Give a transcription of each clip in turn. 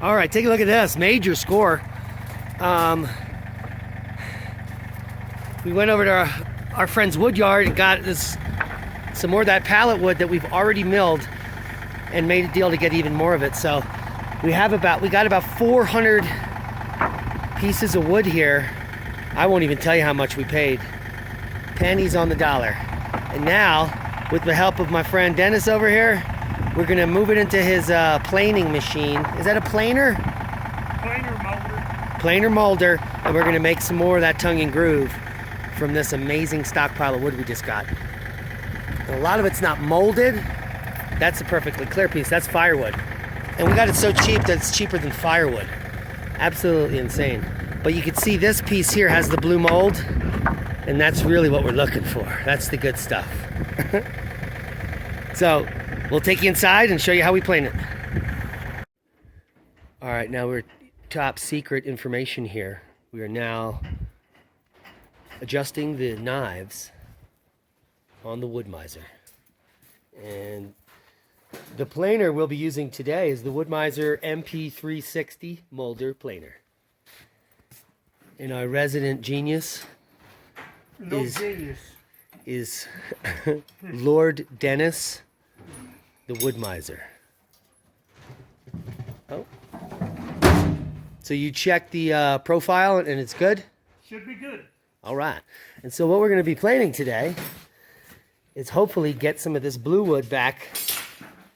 All right, take a look at this. Major score. We went over to our friend's wood yard and got some more of that pallet wood that we've already milled and made a deal to get even more of it. So we got about 400 pieces of wood here. I won't even tell you how much we paid. Pennies on the dollar. And now, with the help of my friend Dennis over here, we're gonna move it into his planing machine. Is that a planer? Planer molder. Planer molder, and we're gonna make some more of that tongue and groove from this amazing stockpile of wood we just got. And a lot of it's not molded. That's a perfectly clear piece. That's firewood. And we got it so cheap that it's cheaper than firewood. Absolutely insane. But you can see this piece here has the blue mold, and that's really what we're looking for. That's the good stuff. So we'll take you inside and show you how we plane it. All right, now we're top secret information here. We are now adjusting the knives on the WoodMizer. And the planer we'll be using today is the WoodMizer MP360 Moulder planer. And our resident genius is Lord Dennis, the WoodMizer. Oh. So you check the profile and it's good? Should be good. All right. And so what we're going to be planing today is hopefully get some of this blue wood back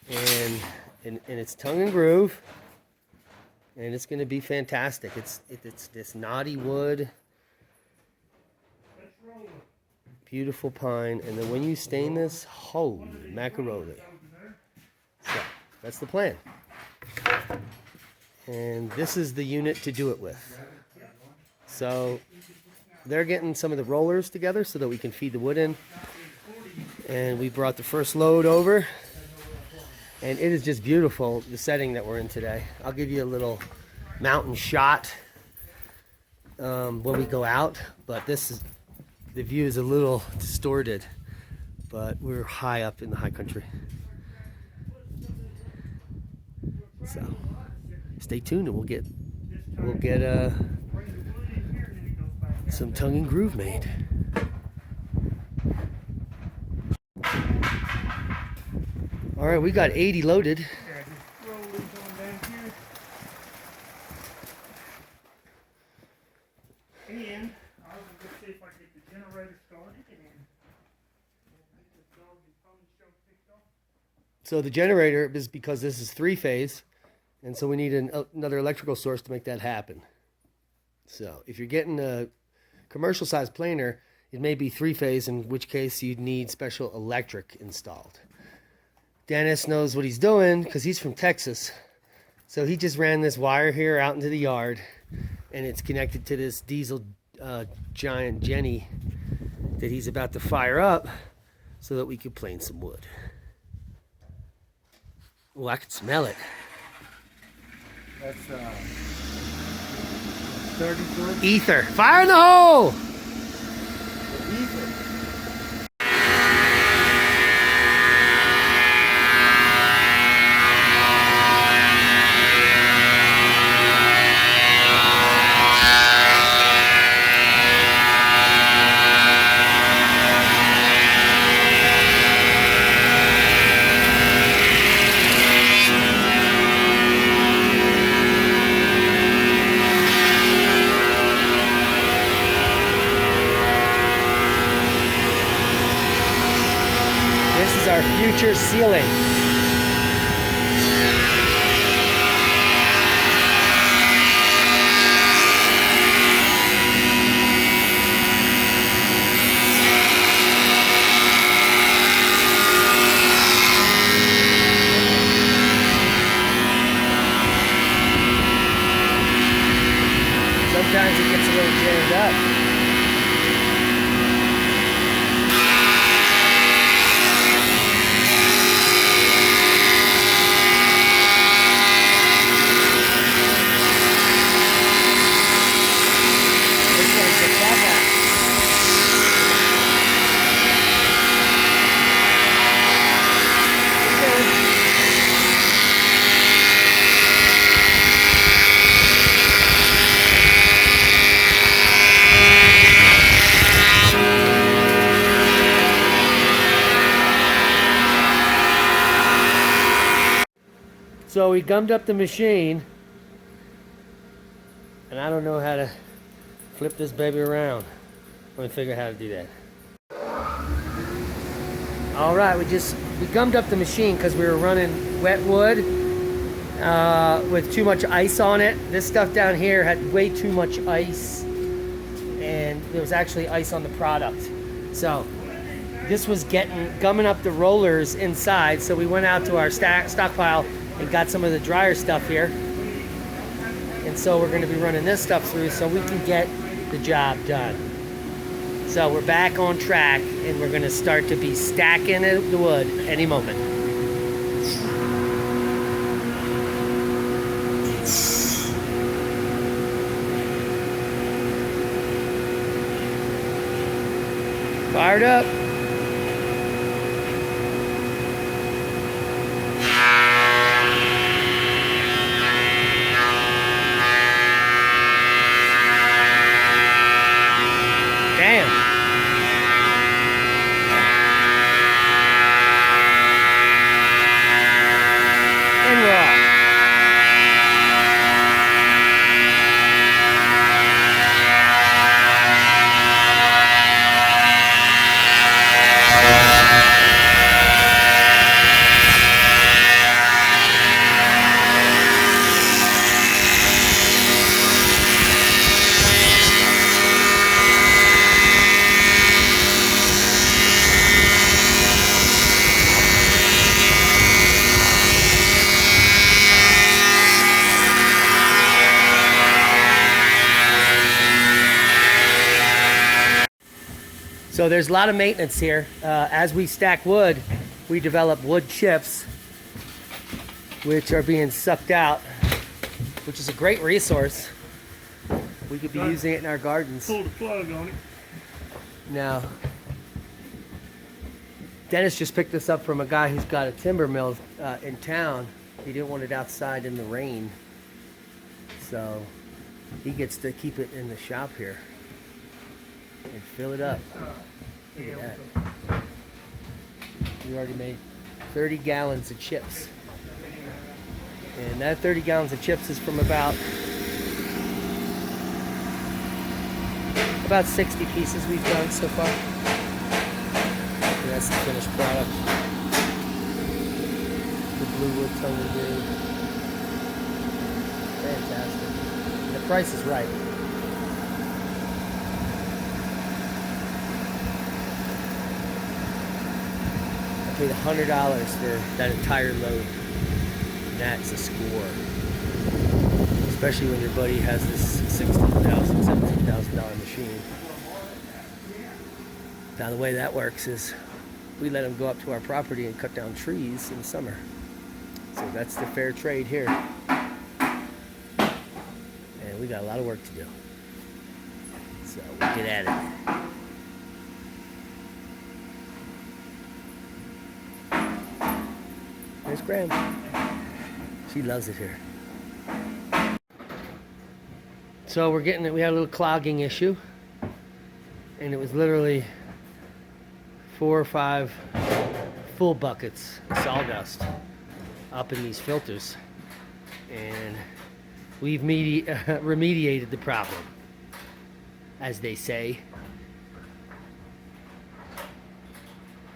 and in its tongue and groove. And it's going to be fantastic. It's this knotty wood. Beautiful pine. And then when you stain this, holy macaroni. So that's the plan. And this is the unit to do it with. So they're getting some of the rollers together so that we can feed the wood in. And we brought the first load over. And it is just beautiful, the setting that we're in today. I'll give you a little mountain shot when we go out. But the view is a little distorted. But we're high up in the high country. So stay tuned and we'll get some tongue and groove made. All right, we got 80 loaded. Yeah, just roll these on down here. And I was going to see if I could get the generator started and get this dog and pony show fixed off. So the generator is because this is 3-phase, and so we need another electrical source to make that happen. So if you're getting a commercial size planer, it may be 3-phase, in which case you'd need special electric installed. Dennis knows what he's doing because he's from Texas. So he just ran this wire here out into the yard, and it's connected to this diesel giant Jenny that he's about to fire up so that we could plane some wood. Oh, I can smell it. That's 30 Ether. Fire in the hole! Ether. Our future ceiling. Sometimes it gets a little jammed up. So we gummed up the machine, and I don't know how to flip this baby around. Let me figure out how to do that. All right, we gummed up the machine because we were running wet wood with too much ice on it. This stuff down here had way too much ice, and there was actually ice on the product. So this was gumming up the rollers inside. So we went out to our stockpile and got some of the drier stuff here. And so we're going to be running this stuff through so we can get the job done. So we're back on track, and we're going to start to be stacking the wood any moment. Fired up. Damn. And we're off. So there's a lot of maintenance here. As we stack wood, we develop wood chips, which are being sucked out, which is a great resource. We could be using it in our gardens. Pull the plug on it. Now, Dennis just picked this up from a guy who's got a timber mill in town. He didn't want it outside in the rain, so he gets to keep it in the shop here and fill it up. Look at that. We already made 30 gallons of chips. And that 30 gallons of chips is from about 60 pieces we've done so far. And that's the finished product. The blue wood tongue we do. Fantastic. And the price is right. I paid $100 for that entire load. And that's a score. Especially when your buddy has this $16,000, $17,000 machine. Now the way that works is we let them go up to our property and cut down trees in the summer. So that's the fair trade here. And we got a lot of work to do. So we'll get at it. There's Graham. She loves it here. So we had a little clogging issue, and it was literally 4 or 5 full buckets of sawdust up in these filters, and we've remediated the problem, as they say.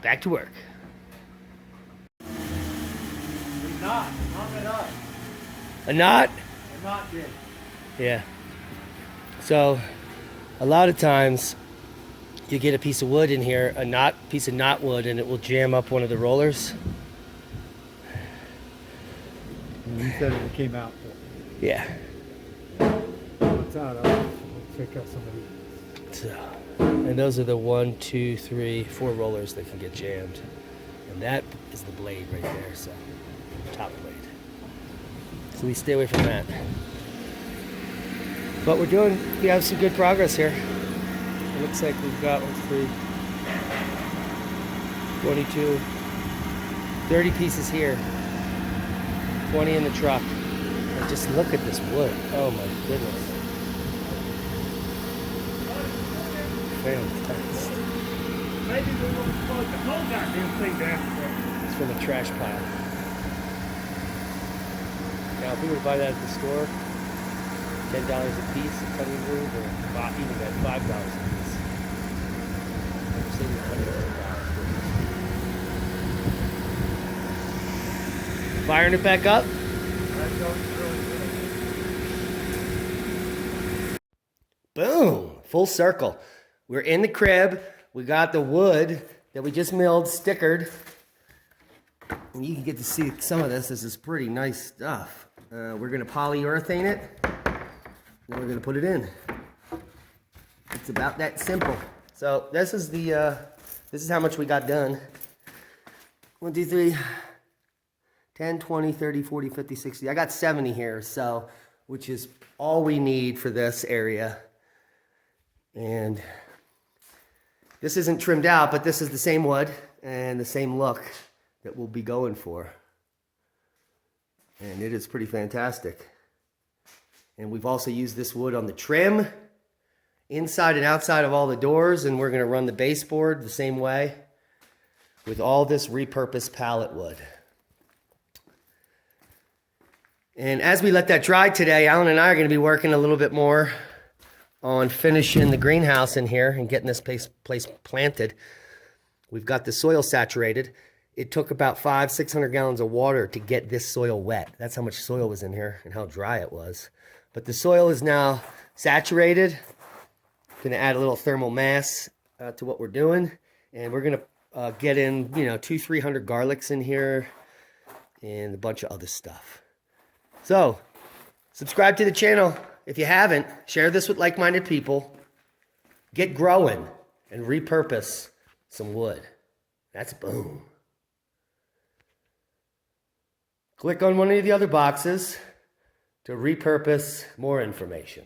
Back to work. A knot? A knot did. Yeah. So, a lot of times, you get a piece of wood in here, piece of knot wood, and it will jam up one of the rollers. And you said it came out. Yeah. What's out? I'll check out some of these. So, and those are the 1, 2, 3, 4 rollers that can get jammed. And that is the blade right there, so top blade. So we stay away from that. But we have some good progress here. It looks like we've got 22, 30 pieces here, 20 in the truck. And just look at this wood. Oh my goodness. Fantastic. Maybe we want to plug the whole goddamn thing down. It's from a trash pile. Now, if we were to buy that at the store, $10 a piece of cutting board, or even at $5 a piece, I'm saving $100. Firing it back up. That goes really good. Boom! Full circle. We're in the crib. We got the wood that we just milled, stickered. And you can get to see some of this. This is pretty nice stuff. We're going to polyurethane it. Then we're going to put it in. It's about that simple. So this is how much we got done. 1, 2, 3, 10, 20, 30, 40, 50, 60. I got 70 here, so which is all we need for this area. And this isn't trimmed out, but this is the same wood and the same look that we'll be going for. And it is pretty fantastic. And we've also used this wood on the trim, inside and outside of all the doors, and we're going to run the baseboard the same way with all this repurposed pallet wood. And as we let that dry today, Alan and I are going to be working a little bit more on finishing the greenhouse in here and getting this place planted. We've got the soil saturated. It took about 500-600 gallons of water to get this soil wet. That's how much soil was in here and how dry it was. But the soil is now saturated. Going to add a little thermal mass to what we're doing. And we're going to get in, 200-300 garlics in here and a bunch of other stuff. So, subscribe to the channel. If you haven't, share this with like-minded people. Get growing and repurpose some wood. That's boom. Click on one of the other boxes to repurpose more information.